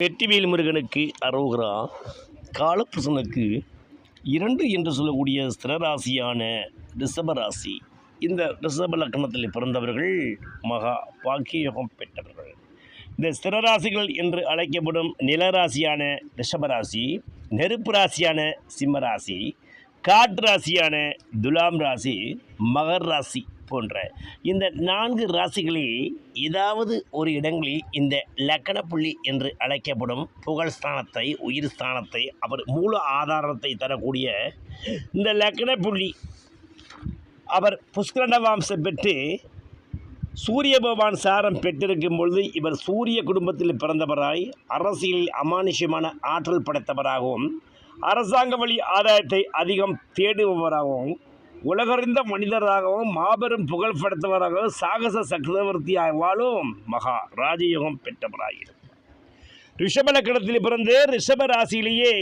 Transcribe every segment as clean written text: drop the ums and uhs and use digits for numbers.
வெற்றிவேல் முருகனுக்கு அரோகரா. காலப்புருஷனுக்கு 2 என்று சொல்லக்கூடிய ஸ்திரராசியான ரிஷபராசி. இந்த ரிஷப லக்னத்தில் பிறந்தவர்கள் மகா பாக்கியயோகம் பெற்றவர்கள். இந்த ஸ்திரராசிகள் என்று அழைக்கப்படும் நிலராசியான ரிஷபராசி, நெருப்பு ராசியான சிம்மராசி, காற்று ராசியான துலாம் ராசி, மகர் ராசி போன்ற இந்த 4 ராசிகளில் ஏதாவது ஒரு இடங்களில் இந்த லக்கண புள்ளி என்று அழைக்கப்படும் புகழ் ஸ்தானத்தை, உயிர் ஸ்தானத்தை, அவர் மூல ஆதாரத்தை தரக்கூடிய இந்த லக்கண புள்ளி அவர் புஷ்கரண வம்சம் பெற்று சூரிய பகவான் சாரம் பெற்றிருக்கும் பொழுது இவர் சூரிய குடும்பத்தில் பிறந்தவராய் அரசியலில் அமானுஷ்யமான ஆற்றல் படைத்தவராகவும் அரசாங்க வழி ஆதாயத்தை அதிகம் தேடுபவராகவும் உலகறிந்த மனிதராகவும் மாபெரும் புகழ் படைத்தவராகவும் சாகச சக்கரவர்த்தியாகவும் மகா ராஜயோகம் பெற்றவராயிருப்பார். ரிஷப லக்கணத்தில் பிறந்து ரிஷப ராசியிலேயே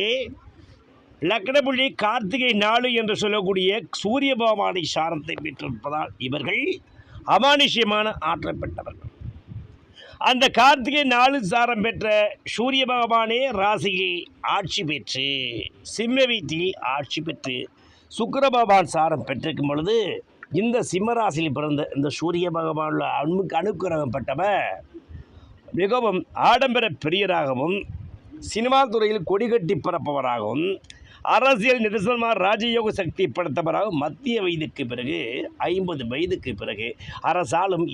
லக்னபுள்ளி கார்த்திகை 4 என்று சொல்லக்கூடிய சூரிய பகவானை சாரத்தை பெற்றிருப்பதால் இவர்கள் அமானுஷ்யமான ஆற்றல் பெற்றவர்கள். அந்த கார்த்திகை 4 சாரம் பெற்ற சூரிய பகவானே ராசியை ஆட்சி பெற்று சிம்ம வீட்டில் ஆட்சி பெற்று சுக்கிர பகவான் சாரம் பெற்றிருக்கும் பொழுது இந்த சிம்மராசியில் பிறந்த இந்த சூரிய பகவான் அனுக்கிரகம் பெற்றவர் மிகவும் ஆடம்பர பிரியராகவும் சினிமா துறையில் கொடிகட்டி பரப்பவராகவும் அரசியல் நிதர்சனமாக ராஜயோக சக்தி படைத்தவராகவும் மத்திய வயதுக்கு பிறகு 50 வயதுக்கு பிறகு அரசாலும்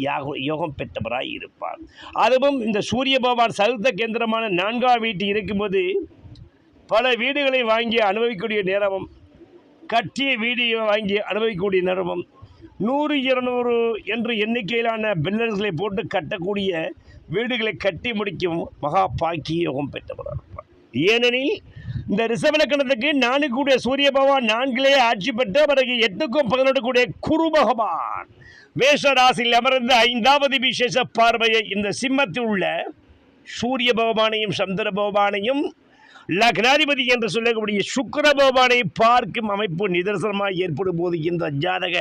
யோகம் பெற்றவராய் இருப்பார். அதுவும் இந்த சூரிய பகவான் சதுர்த்த கேந்திரமான 4ஆம் வீட்டில் இருக்கும்போது பல வீடுகளை வாங்கி அனுபவிக்கக்கூடிய நேரமும் கட்டிய வீடியோ வாங்கி அனுபவிக்கக்கூடிய நேரமும் 100, 200 என்று எண்ணிக்கையிலான பில்லர்களை போட்டு கட்டக்கூடிய வீடுகளை கட்டி முடிக்கும் மகா பாக்கிய யோகம் பெற்றவராக இருப்பார். ஏனெனில் இந்த ரிஷப லக்னத்துக்கு 4 கூடிய சூரிய பகவான் 4 ஆட்சி பெற்று பிறகு 8க்கும் 11 கூடிய குரு பகவான் மேஷ ராசியில் அமர்ந்த 5வது விசேஷ பார்வையை இந்த சிம்மத்தில் உள்ள சூரிய பகவானையும் சந்திர பகவானையும் லக்னாதிபதி என்று சொல்லக்கூடிய சுக்கிர பகவானை பார்க்கும் அமைப்பு நிதர்சனமாக ஏற்படும் போது இந்த ஜாதக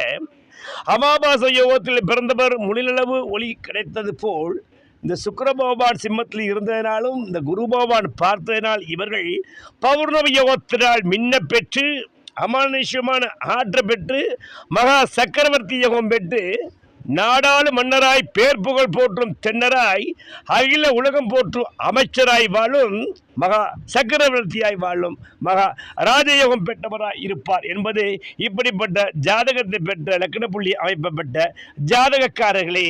அமாவாசை யோகத்தில் பிறந்தவர் முழுநிலவு ஒளி கிடைத்தது போல் இந்த சுக்கிர பகவான் சிம்மத்தில் இருந்ததினாலும் இந்த குரு பகவான் பார்த்ததினால் இவர்கள் பௌர்ணமி யோகத்தினால் மின்ன பெற்று அமானுஷ்யமான ஆற்ற பெற்று மகா சக்கரவர்த்தி யோகம் பெற்று நாடாளு மன்னராய் பேர் புகழ் போற்றும் தென்னராய் அகில உலகம் போற்றும் அமைச்சராய் வாழும் மகா சக்கரவர்த்தியாய் வாழும் மகா ராஜயோகம் பெற்றவராய் இருப்பார் என்பது இப்படிப்பட்ட ஜாதகத்தை பெற்ற லக்ன புள்ளி அமைப்பப்பட்ட ஜாதகக்காரர்களே.